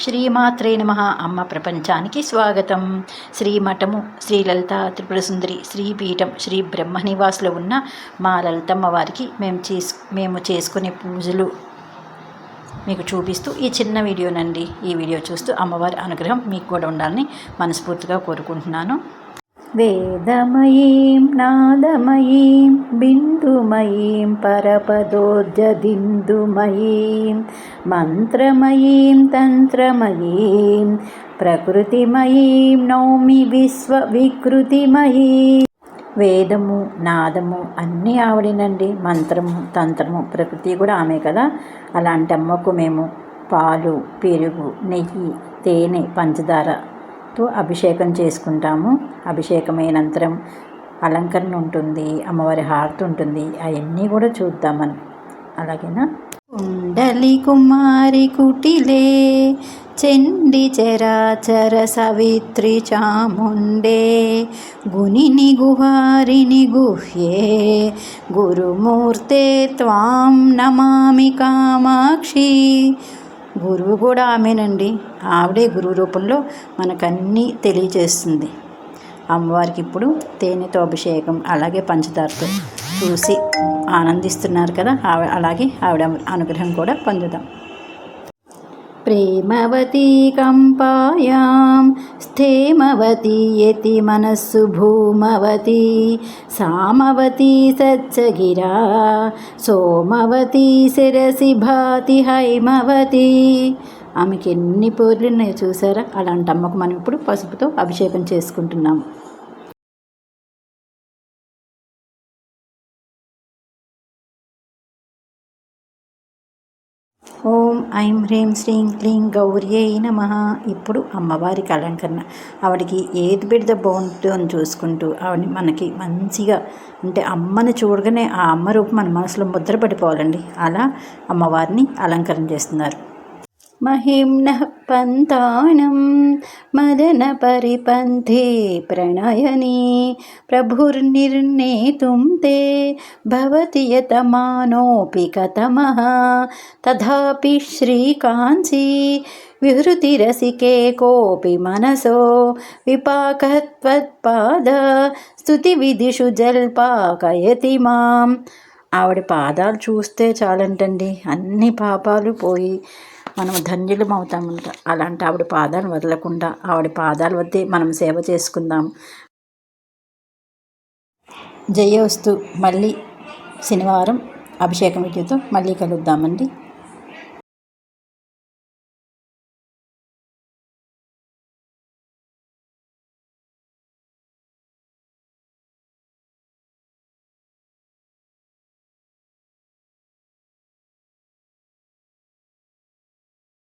శ్రీమాత్రే నమః. అమ్మ ప్రపంచానికి స్వాగతం. శ్రీమఠము శ్రీ లలితా త్రిపుర సుందరి శ్రీపీఠం శ్రీ బ్రహ్మనివాసులో ఉన్న మా లలితమ్మ వారికి మేము చేసుకునే పూజలు మీకు చూపిస్తూ ఈ చిన్న వీడియోనండి. ఈ వీడియో చూస్తూ అమ్మవారి అనుగ్రహం మీకు కూడా ఉండాలని మనస్ఫూర్తిగా కోరుకుంటున్నాను. వేదమయీం నాదమయీం బిందుమయీం పరపదోర్జదిందుమయీం మంత్రమయీం తంత్రమయీం ప్రకృతిమయీం నౌమి విశ్వవికృతిమయీం. వేదము నాదము అన్నీ ఆవిడేనండి. మంత్రము తంత్రము ప్రకృతి కూడా ఆమె కదా. అలాంటి అమ్మకు మేము పాలు పెరుగు నెయ్యి తేనె పంచదారతో అభిషేకం చేసుకుంటాము. అభిషేకమైనంతరం అలంకరణ ఉంటుంది, అమ్మవారి హారతి ఉంటుంది. అవన్నీ కూడా చూద్దామని. అలాగేనా. కుండలి కుమారి కుటిలే చండి చరాచర సవిత్రి చాముండే గునిని గుహారిని గుహ్యే గురుమూర్తే త్వాం నమామి కామాక్షి. గురువు కూడా ఆమెనండి. ఆవిడే గురువు రూపంలో మనకన్నీ తెలియజేస్తుంది. అమ్మవారికి ఇప్పుడు తేనెతో అభిషేకం అలాగే పంచదారతో చూసి ఆనందిస్తున్నారు కదా. అలాగే ఆవిడ అనుగ్రహం కూడా పొందుదాం. ప్రేమవతీ కంపాయాం స్థేమవతీ యతి మనస్సు భూమవతీ సామవతీ సత్సగిరా సోమవతీ శిరసి భాతి హైమవతీ. ఆమెకి ఎన్ని పేర్లు ఉన్నాయో చూసారా. అలాంటి అమ్మకు మనం ఇప్పుడు పసుపుతో అభిషేకం చేసుకుంటున్నాము. ఓం ఐం హ్రీం శ్రీం క్లీం గౌర్యై నమః. ఇప్పుడు అమ్మవారికి అలంకరణ. ఆవిడకి ఏది పెడితే బాగుంటుందో అని చూసుకుంటూ ఆవిడని మనకి మంచిగా అంటే అమ్మని చూడగానే ఆ అమ్మ రూపం మన మనసులో ముద్ర పడిపోవాలండి. అలా అమ్మవారిని అలంకరణ చేస్తున్నారు. మహిమ్నః పంతానం మదన పరిపంథే ప్రణయని ప్రభుర్నిర్ణేతుం తే భవతి యతమానోపి కతమః తథాపి శ్రీకాంచీ విహృతిరసికే కోపి మనసో విపాకత్వత్పాద స్తుతి విధిషు జల్పాకయతి మాం. ఆవిడ పాదాలు చూస్తే చాలంటండి అన్ని పాపాలు పోయి మనం ధన్యులం అవుతామంట. అలాంటి ఆవిడ పాదాలు వదలకుండా ఆవిడ పాదాల వద్దే మనం సేవ చేసుకుందాం. జయోస్తు. మళ్ళీ శనివారం అభిషేకం వీడియోతో మళ్ళీ కలుద్దామండి.